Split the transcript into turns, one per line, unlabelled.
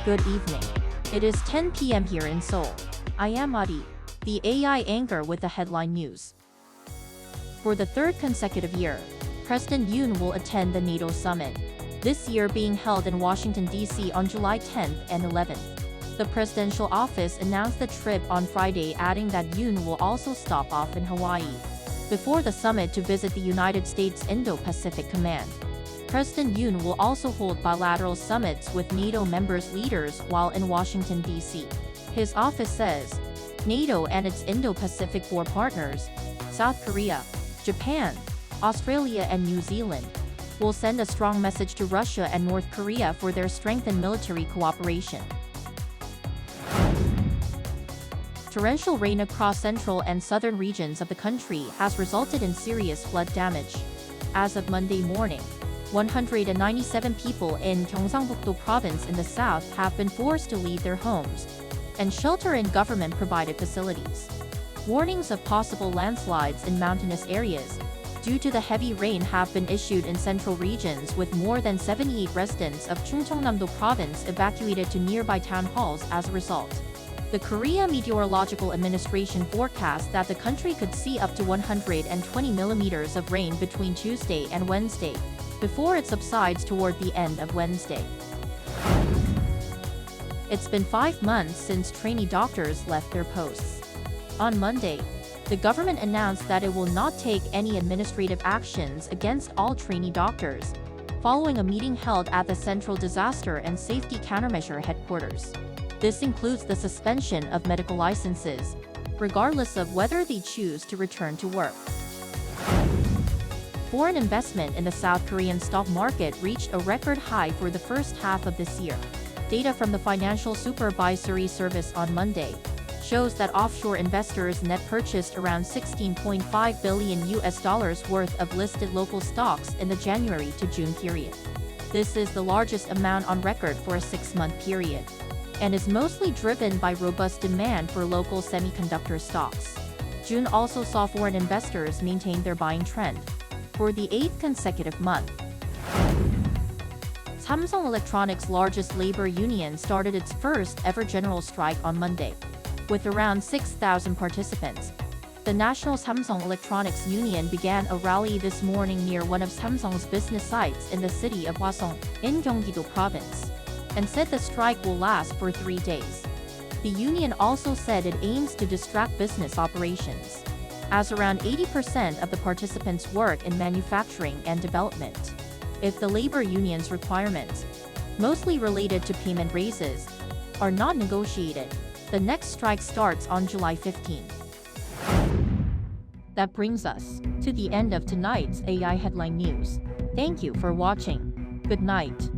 Good evening. It is 10 p.m. here in Seoul. I am Adi, the AI anchor with the headline news. For the third consecutive year, President Yoon will attend the NATO summit, this year being held in Washington, D.C. on July 10th and 11th. The presidential office announced the trip on Friday, adding that Yoon will also stop off in Hawaii before the summit to visit the United States Indo-Pacific Command. President Yoon will also hold bilateral summits with NATO members' leaders while in Washington, D.C. His office says NATO and its Indo-Pacific war partners, South Korea, Japan, Australia and New Zealand, will send a strong message to Russia and North Korea for their strengthened military cooperation. Torrential rain across central and southern regions of the country has resulted in serious flood damage. As of Monday morning, 197 people in Gyeongsangbuk-do province in the south have been forced to leave their homes and shelter in government-provided facilities. Warnings of possible landslides in mountainous areas due to the heavy rain have been issued in central regions, with more than 78 residents of Chungcheongnam-do province evacuated to nearby town halls as a result. The Korea Meteorological Administration forecasts that the country could see up to 120 millimeters of rain between Tuesday and Wednesday, before it subsides toward the end of Wednesday. It's been 5 months since trainee doctors left their posts. On Monday, the government announced that it will not take any administrative actions against all trainee doctors, following a meeting held at the Central Disaster and Safety Countermeasure Headquarters. This includes the suspension of medical licenses, regardless of whether they choose to return to work. Foreign investment in the South Korean stock market reached a record high for the first half of this year. Data from the Financial Supervisory Service on Monday shows that offshore investors net purchased around $16.5 billion worth of listed local stocks in the January to June period. This is the largest amount on record for a 6-month period, and is mostly driven by robust demand for local semiconductor stocks. June also saw foreign investors maintain their buying trend for the 8th consecutive month. Samsung Electronics' largest labor union started its first ever general strike on Monday, with around 6,000 participants. The National Samsung Electronics Union began a rally this morning near one of Samsung's business sites in the city of Hwaseong, in Gyeonggi-do province, and said the strike will last for 3 days. The union also said it aims to distract business operations, as around 80% of the participants work in manufacturing and development. If the labor union's requirements, mostly related to payment raises, are not negotiated, the next strike starts on July 15. That brings us to the end of tonight's AI headline news. Thank you for watching. Good night.